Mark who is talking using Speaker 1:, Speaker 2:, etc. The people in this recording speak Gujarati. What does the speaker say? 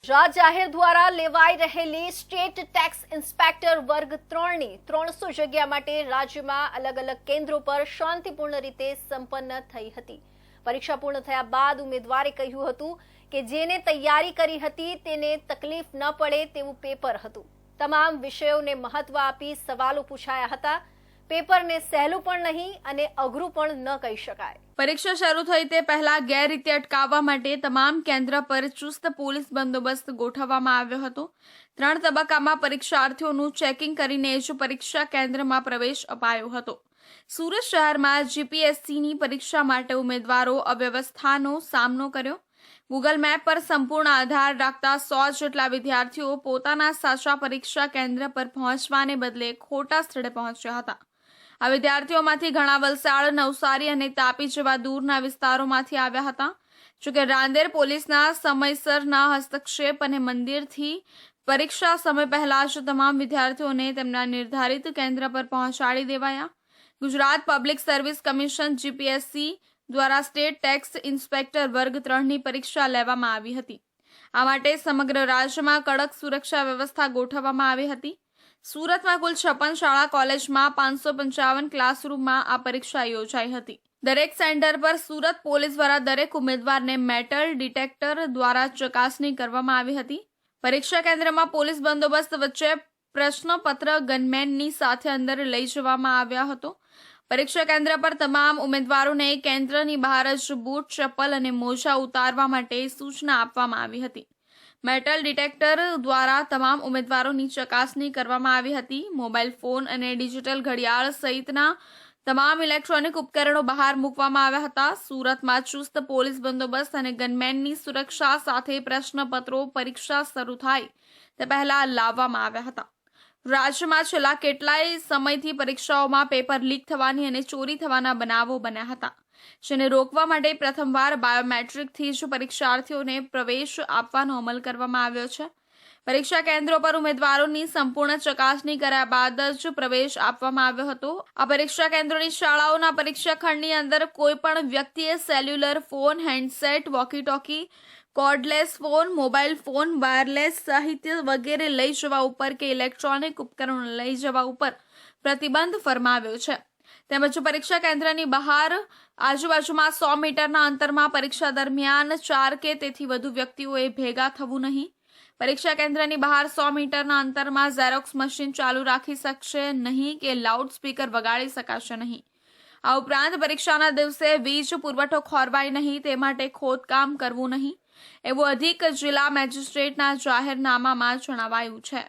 Speaker 1: ગુજરાત જાહેર દ્વારા લેવાઈ રહેલી સ્ટેટ ટેક્સ ઇન્સ્પેક્ટર વર્ગ 3ની 300 જગ્યા માટે રાજ્યમાં અલગ અલગ કેન્દ્રો પર શાંતિપૂર્ણ રીતે સંપન્ન થઈ હતી। પરીક્ષા પૂર્ણ થયા બાદ ઉમેદવારે કહ્યું હતું કે જેને તૈયારી કરી હતી તેને તકલીફ ન પડે તેવું પેપર હતું। તમામ વિષયોને મહત્વ આપી સવાલો પૂછાયા હતા। પેપરને સહેલું પણ નહીં અને અઘરું પણ ન કહી શકાય।
Speaker 2: પરીક્ષા શરૂ થઈ તે પહેલા ગેરરીતિ અટકાવવા માટે તમામ કેન્દ્ર પર ચુસ્ત પોલીસ બંદોબસ્ત ગોઠવવામાં આવ્યો હતો। 3 તબક્કામાં પરીક્ષાર્થીઓનું ચેકિંગ કરીને જ પરીક્ષા કેન્દ્રમાં પ્રવેશ અપાયો હતો। સુરત શહેરમાં જીપીએસસીની પરીક્ષા માટે ઉમેદવારો અવ્યવસ્થાનો સામનો કર્યો। ગૂગલ મેપ પર સંપૂર્ણ આધાર રાખતા 100 જેટલા વિદ્યાર્થીઓ પોતાના સાચા પરીક્ષા કેન્દ્ર પર પહોંચવાને બદલે ખોટા સ્થળે પહોંચ્યા હતા। આ વિદ્યાર્થીઓમાંથી ઘણા વલસાડ, નવસારી અને તાપી જેવા દૂરના વિસ્તારોમાંથી આવ્યા હતા। જોકે રાંદેર પોલીસના સમયસરના હસ્તક્ષેપ અને મંદિરથી પરીક્ષા સમય પહેલા જ તમામ વિદ્યાર્થીઓને તેમના નિર્ધારિત કેન્દ્ર પર પહોંચાડી દેવાયા। Gujarat public service commission GPSC દ્વારા સ્ટેટ ટેક્સ ઇન્સ્પેક્ટર વર્ગ 3ની પરીક્ષા લેવામાં આવી હતી। આ માટે સમગ્ર રાજ્યમાં કડક સુરક્ષા વ્યવસ્થા ગોઠવવામાં આવી હતી। સુરતમાં કુલ 56 શાળા કોલેજમાં 555 ક્લાસરૂમમાં આ પરીક્ષા યોજાઈ હતી। દરેક સેન્ટર પર સુરત પોલીસ દ્વારા દરેક ઉમેદવારને મેટલ ડિટેક્ટર દ્વારા ચકાસણી કરવામાં આવી હતી। પરીક્ષા કેન્દ્રમાં પોલીસ બંદોબસ્ત વચ્ચે પ્રશ્નપત્ર ગનમેનની સાથે અંદર લઈ જવામાં આવ્યા હતો। પરીક્ષા કેન્દ્ર પર તમામ ઉમેદવારોને કેન્દ્રની બહાર જ બૂટ, ચપ્પલ અને મોજા ઉતારવા માટે સૂચના આપવામાં આવી હતી। મેટલ ડિટેક્ટર દ્વારા તમામ ઉમેદવારોની ચકાસણી કરવામાં આવી હતી। મોબાઈલ ફોન અને ડિજિટલ ઘડિયાળ સહિતના તમામ ઇલેક્ટ્રોનિક ઉપકરણો બહાર મૂકવામાં આવ્યા હતા। સુરતમાં ચુસ્ત પોલીસ બંદોબસ્ત અને ગનમેનની સુરક્ષા સાથે પ્રશ્નપત્રો પરીક્ષા શરૂ થાય તે પહેલા લાવવામાં આવ્યા હતા। રાજ્યમાં છેલ્લા કેટલાય સમયથી પરીક્ષાઓમાં પેપર લીક થવાની અને ચોરી થવાના બનાવો બન્યા હતા, જેને રોકવા માટે પ્રથમવાર બાયોમેટ્રિકથી જ પરીક્ષાર્થીઓને પ્રવેશ આપવાનો અમલ કરવામાં આવ્યો છે। પરીક્ષા કેન્દ્રો પર ઉમેદવારોની સંપૂર્ણ ચકાસણી કર્યા બાદ જ પ્રવેશ આપવામાં આવ્યો હતો। આ પરીક્ષા કેન્દ્રોની શાળાઓના પરીક્ષા ખંડની અંદર કોઈ પણ વ્યક્તિએ cellular phone, handset, walkie talkie, cordless phone, mobile phone, wireless સાહિત્ય વગેરે લઈ જવા ઉપર કે ઇલેક્ટ્રોનિક ઉપકરણો લઈ જવા ઉપર પ્રતિબંધ ફરમાવ્યો છે। તેમજ પરીક્ષા કેન્દ્રની બહાર આજુબાજુમાં 100 મીટરના અંતરમાં પરીક્ષા દરમિયાન 4 કે તેથી વધુ વ્યક્તિઓએ ભેગા થવું નહીં। પરીક્ષા કેન્દ્રની બહાર 100 મીટરના અંતરમાં ઝેરોક્સ મશીન ચાલુ રાખી શકશે નહીં કે લાઉડ સ્પીકર વગાડી શકાશે નહીં। આ ઉપરાંત પરીક્ષાના દિવસે વીજ પુરવઠો ખોરવાય નહીં તે માટે ખોદકામ કરવું નહીં એવું અધિક જિલ્લા મેજિસ્ટ્રેટના જાહેરનામામાં જણાવાયું છે।